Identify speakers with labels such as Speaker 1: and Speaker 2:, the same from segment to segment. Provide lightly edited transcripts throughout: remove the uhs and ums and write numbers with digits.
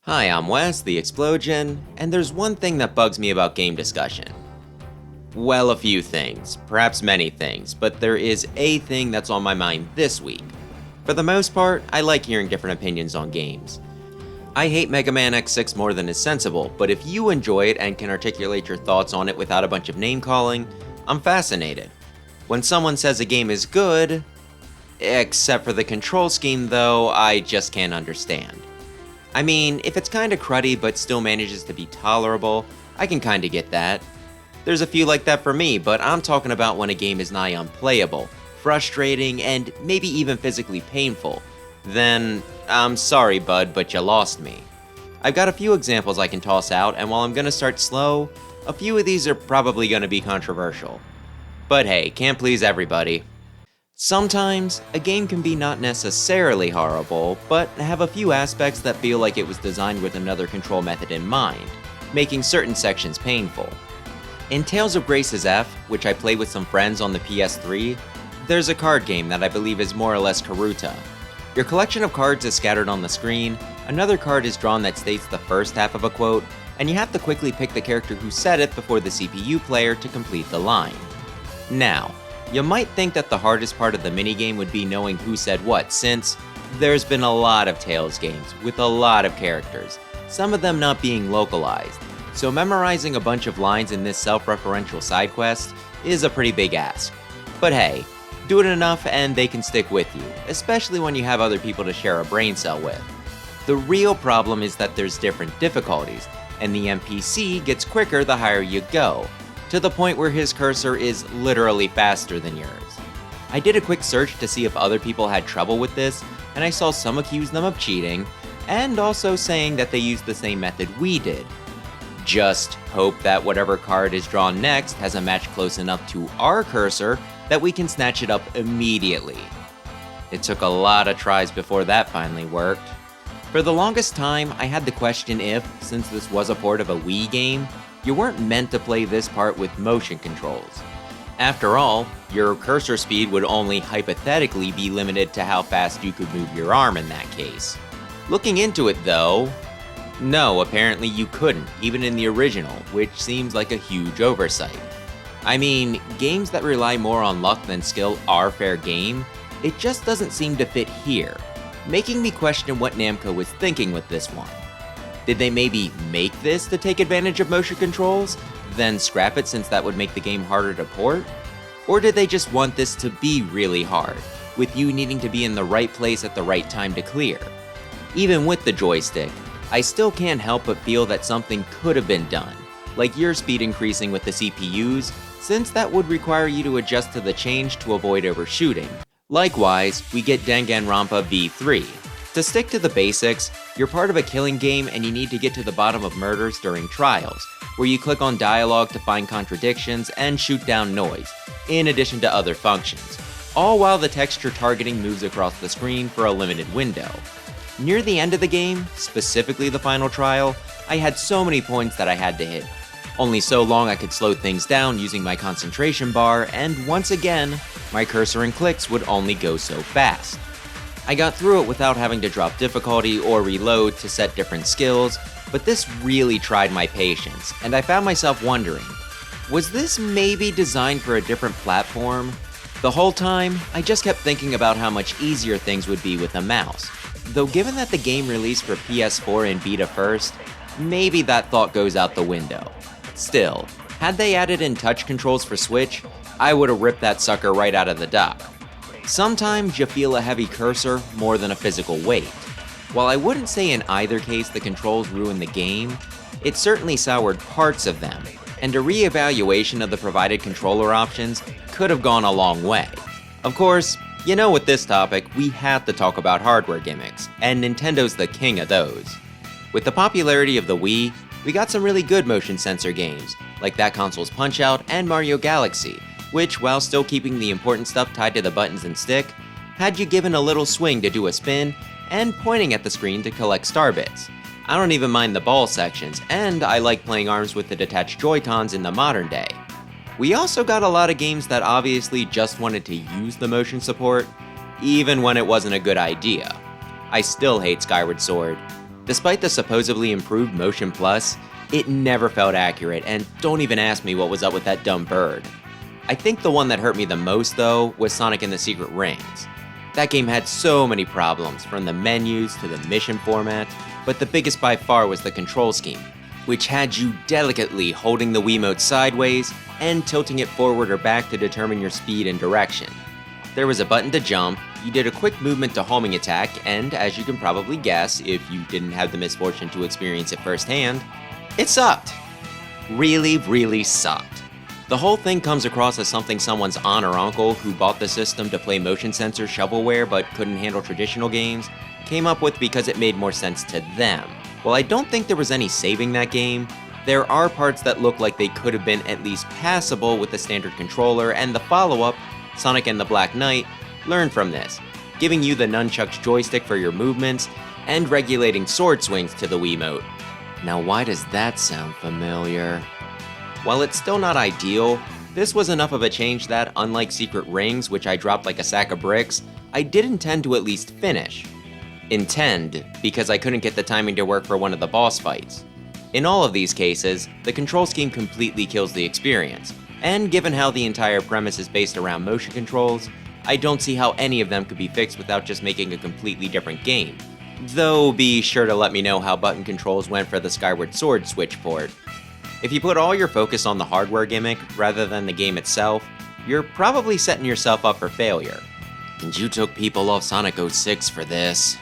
Speaker 1: Hi, I'm Wes, the Explosion, and there's one thing that bugs me about game discussion. Well, a few things, perhaps many things, but there is a thing that's on my mind this week. For the most part, I like hearing different opinions on games. I hate Mega Man X6 more than is sensible, but if you enjoy it and can articulate your thoughts on it without a bunch of name-calling, I'm fascinated. When someone says a game is good, except for the control scheme though, I just can't understand. I mean, if it's kinda cruddy but still manages to be tolerable, I can kinda get that. There's a few like that for me, but I'm talking about when a game is nigh unplayable, frustrating, and maybe even physically painful. Then, I'm sorry bud, but you lost me. I've got a few examples I can toss out, and while I'm gonna start slow, a few of these are probably gonna be controversial. But hey, can't please everybody. Sometimes, a game can be not necessarily horrible, but have a few aspects that feel like it was designed with another control method in mind, making certain sections painful. In Tales of Grace's F, which I played with some friends on the PS3, there's a card game that I believe is more or less Karuta. Your collection of cards is scattered on the screen, another card is drawn that states the first half of a quote, and you have to quickly pick the character who said it before the CPU player to complete the line. Now, you might think that the hardest part of the minigame would be knowing who said what, since there's been a lot of Tales games with a lot of characters, some of them not being localized, so memorizing a bunch of lines in this self-referential side quest is a pretty big ask. But hey, do it enough and they can stick with you, especially when you have other people to share a brain cell with. The real problem is that there's different difficulties, and the NPC gets quicker the higher you go, to the point where his cursor is literally faster than yours. I did a quick search to see if other people had trouble with this, and I saw some accuse them of cheating, and also saying that they used the same method we did. Just hope that whatever card is drawn next has a match close enough to our cursor that we can snatch it up immediately. It took a lot of tries before that finally worked. For the longest time, I had the question if, since this was a port of a Wii game, you weren't meant to play this part with motion controls. After all, your cursor speed would only hypothetically be limited to how fast you could move your arm in that case. Looking into it though, no, apparently you couldn't, even in the original, which seems like a huge oversight. I mean, games that rely more on luck than skill are fair game, it just doesn't seem to fit here, making me question what Namco was thinking with this one. Did they maybe make this to take advantage of motion controls, then scrap it since that would make the game harder to port? Or did they just want this to be really hard, with you needing to be in the right place at the right time to clear? Even with the joystick, I still can't help but feel that something could have been done, like your speed increasing with the CPUs, since that would require you to adjust to the change to avoid overshooting. Likewise, we get Danganronpa V3. To stick to the basics, you're part of a killing game and you need to get to the bottom of murders during trials, where you click on dialogue to find contradictions and shoot down noise, in addition to other functions, all while the texture targeting moves across the screen for a limited window. Near the end of the game, specifically the final trial, I had so many points that I had to hit. Only so long I could slow things down using my concentration bar, and once again, my cursor and clicks would only go so fast. I got through it without having to drop difficulty or reload to set different skills, but this really tried my patience, and I found myself wondering, was this maybe designed for a different platform? The whole time, I just kept thinking about how much easier things would be with a mouse, though given that the game released for PS4 and Vita first, maybe that thought goes out the window. Still, had they added in touch controls for Switch, I would've ripped that sucker right out of the dock. Sometimes you feel a heavy cursor more than a physical weight. While I wouldn't say in either case the controls ruined the game, it certainly soured parts of them, and a re-evaluation of the provided controller options could have gone a long way. Of course, you know with this topic, we have to talk about hardware gimmicks, and Nintendo's the king of those. With the popularity of the Wii, we got some really good motion sensor games, like that console's Punch-Out and Mario Galaxy, which, while still keeping the important stuff tied to the buttons and stick, had you given a little swing to do a spin, and pointing at the screen to collect star bits. I don't even mind the ball sections, and I like playing ARMS with the detached Joy-Cons in the modern day. We also got a lot of games that obviously just wanted to use the motion support, even when it wasn't a good idea. I still hate Skyward Sword. Despite the supposedly improved Motion Plus, it never felt accurate, and don't even ask me what was up with that dumb bird. I think the one that hurt me the most though was Sonic and the Secret Rings. That game had so many problems, from the menus to the mission format, but the biggest by far was the control scheme, which had you delicately holding the Wiimote sideways and tilting it forward or back to determine your speed and direction. There was a button to jump, you did a quick movement to homing attack, and as you can probably guess, if you didn't have the misfortune to experience it firsthand, it sucked. Really sucked. The whole thing comes across as something someone's aunt or uncle who bought the system to play motion sensor shovelware but couldn't handle traditional games came up with because it made more sense to them. While I don't think there was any saving that game, there are parts that look like they could have been at least passable with the standard controller, and the follow-up, Sonic and the Black Knight, learned from this, giving you the nunchucks joystick for your movements and regulating sword swings to the Wiimote. Now why does that sound familiar? While it's still not ideal, this was enough of a change that, unlike Secret Rings, which I dropped like a sack of bricks, I did intend to at least finish. Intend, because I couldn't get the timing to work for one of the boss fights. In all of these cases, the control scheme completely kills the experience, and given how the entire premise is based around motion controls, I don't see how any of them could be fixed without just making a completely different game. Though be sure to let me know how button controls went for the Skyward Sword Switch port. If you put all your focus on the hardware gimmick rather than the game itself, you're probably setting yourself up for failure. And you took people off Sonic 06 for this.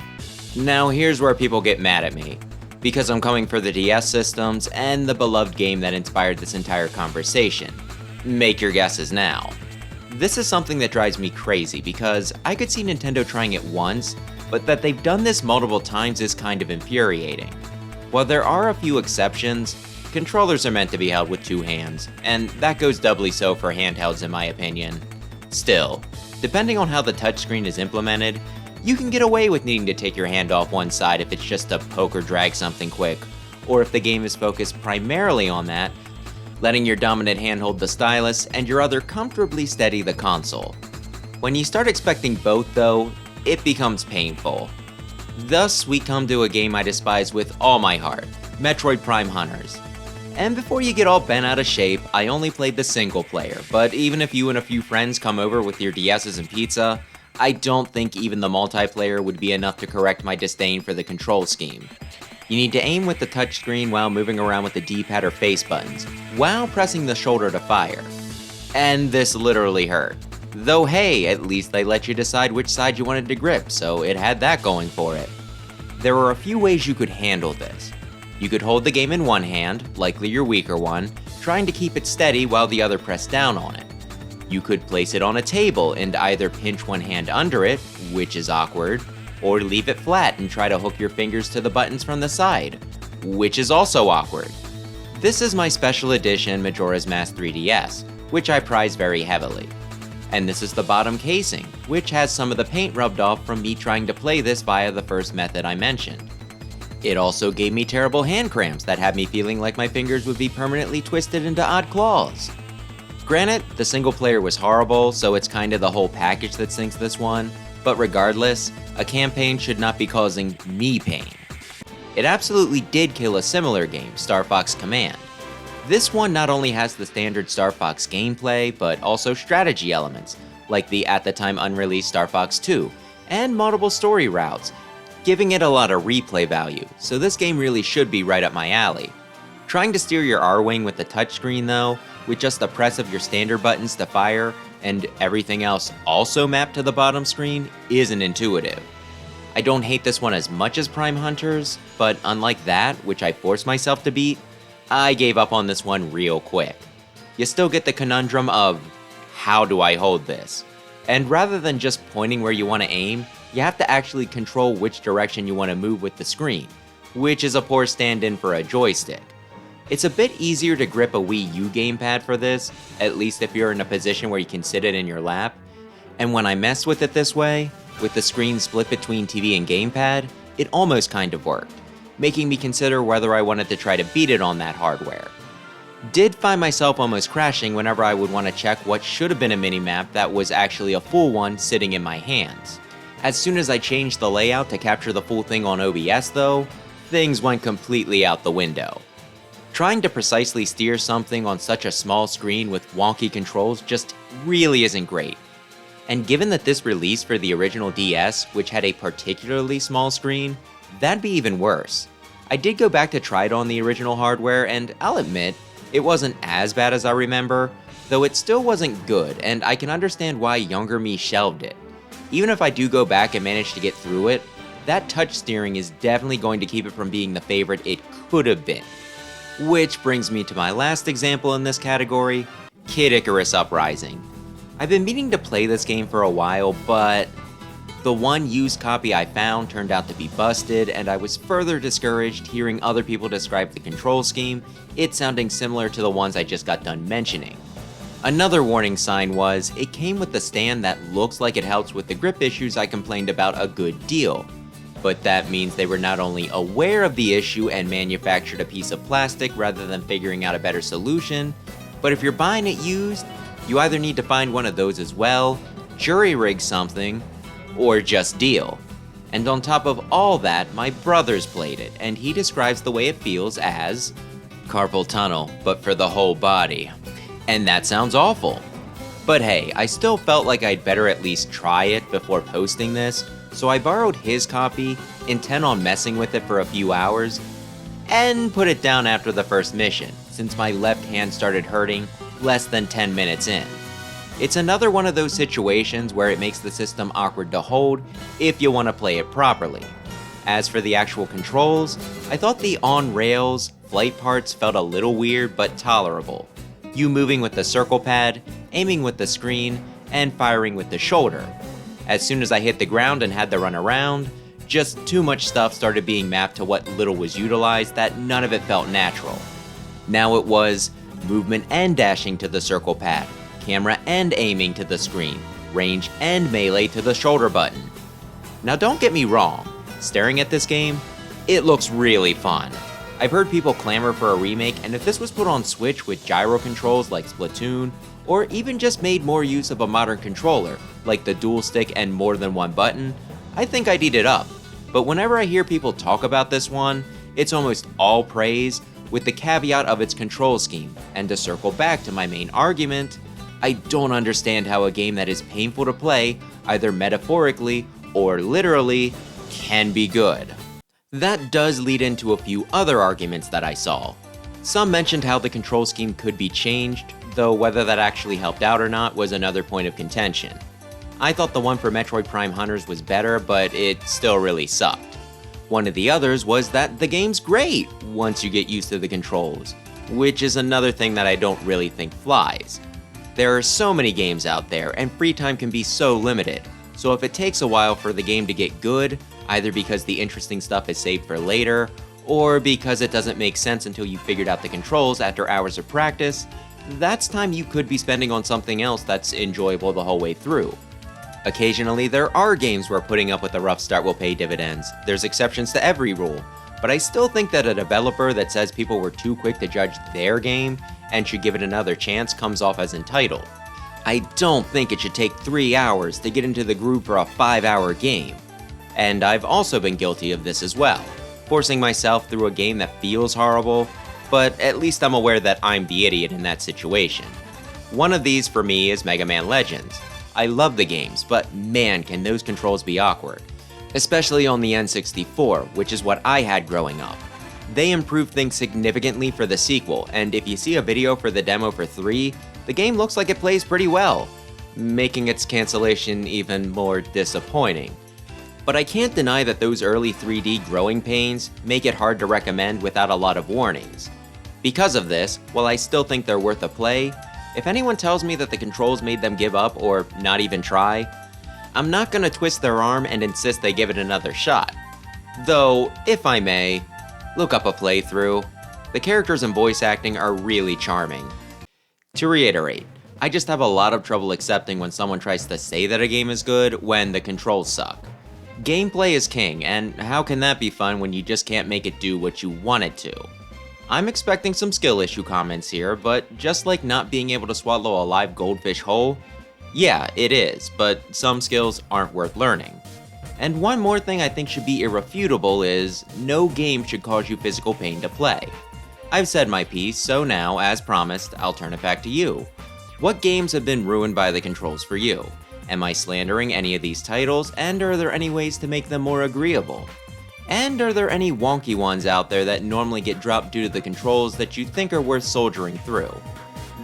Speaker 1: Now here's where people get mad at me, because I'm coming for the DS systems and the beloved game that inspired this entire conversation. Make your guesses now. This is something that drives me crazy because I could see Nintendo trying it once, but that they've done this multiple times is kind of infuriating. While there are a few exceptions, controllers are meant to be held with two hands, and that goes doubly so for handhelds in my opinion. Still, depending on how the touchscreen is implemented, you can get away with needing to take your hand off one side if it's just to poke or drag something quick, or if the game is focused primarily on that, letting your dominant hand hold the stylus and your other comfortably steady the console. When you start expecting both though, it becomes painful. Thus, we come to a game I despise with all my heart, Metroid Prime Hunters. And before you get all bent out of shape, I only played the single player, but even if you and a few friends come over with your DS's and pizza, I don't think even the multiplayer would be enough to correct my disdain for the control scheme. You need to aim with the touchscreen while moving around with the D-pad or face buttons, while pressing the shoulder to fire. And this literally hurt. Though hey, at least they let you decide which side you wanted to grip, so it had that going for it. There are a few ways you could handle this. You could hold the game in one hand, likely your weaker one, trying to keep it steady while the other pressed down on it. You could place it on a table and either pinch one hand under it, which is awkward, or leave it flat and try to hook your fingers to the buttons from the side, which is also awkward. This is my special edition Majora's Mask 3DS, which I prize very heavily. And this is the bottom casing, which has some of the paint rubbed off from me trying to play this via the first method I mentioned. It also gave me terrible hand cramps that had me feeling like my fingers would be permanently twisted into odd claws. Granted, the single player was horrible, so it's kinda the whole package that sinks this one, but regardless, a campaign should not be causing me pain. It absolutely did kill a similar game, Star Fox Command. This one not only has the standard Star Fox gameplay, but also strategy elements, like the at the time unreleased Star Fox 2, and multiple story routes, giving it a lot of replay value, so this game really should be right up my alley. Trying to steer your R-Wing with the touchscreen though, with just the press of your standard buttons to fire, and everything else also mapped to the bottom screen, isn't intuitive. I don't hate this one as much as Prime Hunters, but unlike that, which I forced myself to beat, I gave up on this one real quick. You still get the conundrum of, how do I hold this? And rather than just pointing where you want to aim, you have to actually control which direction you want to move with the screen, which is a poor stand-in for a joystick. It's a bit easier to grip a Wii U gamepad for this, at least if you're in a position where you can sit it in your lap, and when I messed with it this way, with the screen split between TV and gamepad, it almost kind of worked, making me consider whether I wanted to try to beat it on that hardware. Did find myself almost crashing whenever I would want to check what should have been a minimap that was actually a full one sitting in my hands. As soon as I changed the layout to capture the full thing on OBS though, things went completely out the window. Trying to precisely steer something on such a small screen with wonky controls just really isn't great. And given that this released for the original DS, which had a particularly small screen, that'd be even worse. I did go back to try it on the original hardware, and I'll admit, it wasn't as bad as I remember, though it still wasn't good, and I can understand why younger me shelved it. Even if I do go back and manage to get through it, that touch steering is definitely going to keep it from being the favorite it could have been. Which brings me to my last example in this category, Kid Icarus Uprising. I've been meaning to play this game for a while, but the one used copy I found turned out to be busted, and I was further discouraged hearing other people describe the control scheme, it sounding similar to the ones I just got done mentioning. Another warning sign was, it came with a stand that looks like it helps with the grip issues I complained about a good deal. But that means they were not only aware of the issue and manufactured a piece of plastic rather than figuring out a better solution, but if you're buying it used, you either need to find one of those as well, jury-rig something, or just deal. And on top of all that, my brother's played it, and he describes the way it feels as carpal tunnel, but for the whole body. And that sounds awful. But hey, I still felt like I'd better at least try it before posting this, so I borrowed his copy, intent on messing with it for a few hours, and put it down after the first mission, since my left hand started hurting less than 10 minutes in. It's another one of those situations where it makes the system awkward to hold if you want to play it properly. As for the actual controls, I thought the on-rails flight parts felt a little weird but tolerable. You moving with the circle pad, aiming with the screen, and firing with the shoulder. As soon as I hit the ground and had to run around, just too much stuff started being mapped to what little was utilized that none of it felt natural. Now it was movement and dashing to the circle pad, camera and aiming to the screen, range and melee to the shoulder button. Now don't get me wrong, staring at this game, it looks really fun. I've heard people clamor for a remake, and if this was put on Switch with gyro controls like Splatoon, or even just made more use of a modern controller, like the dual stick and more than one button, I think I'd eat it up. But whenever I hear people talk about this one, it's almost all praise, with the caveat of its control scheme. And to circle back to my main argument, I don't understand how a game that is painful to play, either metaphorically or literally, can be good. That does lead into a few other arguments that I saw. Some mentioned how the control scheme could be changed, though whether that actually helped out or not was another point of contention. I thought the one for Metroid Prime Hunters was better, but it still really sucked. One of the others was that the game's great once you get used to the controls, which is another thing that I don't really think flies. There are so many games out there, and free time can be so limited, so if it takes a while for the game to get good, either because the interesting stuff is saved for later, or because it doesn't make sense until you figured out the controls after hours of practice, that's time you could be spending on something else that's enjoyable the whole way through. Occasionally, there are games where putting up with a rough start will pay dividends. There's exceptions to every rule, but I still think that a developer that says people were too quick to judge their game and should give it another chance comes off as entitled. I don't think it should take 3 hours to get into the groove for a 5-hour game. And I've also been guilty of this as well, forcing myself through a game that feels horrible, but at least I'm aware that I'm the idiot in that situation. One of these for me is Mega Man Legends. I love the games, but man can those controls be awkward. Especially on the N64, which is what I had growing up. They improved things significantly for the sequel, and if you see a video for the demo for 3, the game looks like it plays pretty well, making its cancellation even more disappointing. But I can't deny that those early 3D growing pains make it hard to recommend without a lot of warnings. Because of this, while I still think they're worth a play, if anyone tells me that the controls made them give up or not even try, I'm not gonna twist their arm and insist they give it another shot. Though, if I may, look up a playthrough. The characters and voice acting are really charming. To reiterate, I just have a lot of trouble accepting when someone tries to say that a game is good when the controls suck. Gameplay is king, and how can that be fun when you just can't make it do what you want it to? I'm expecting some skill issue comments here, but just like not being able to swallow a live goldfish whole, yeah, it is, but some skills aren't worth learning. And one more thing I think should be irrefutable is, no game should cause you physical pain to play. I've said my piece, so now, as promised, I'll turn it back to you. What games have been ruined by the controls for you? Am I slandering any of these titles, and are there any ways to make them more agreeable? And are there any wonky ones out there that normally get dropped due to the controls that you think are worth soldiering through?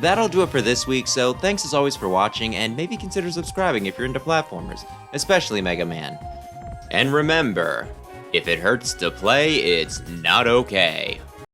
Speaker 1: That'll do it for this week, so thanks as always for watching, and maybe consider subscribing if you're into platformers, especially Mega Man. And remember, if it hurts to play, it's not okay.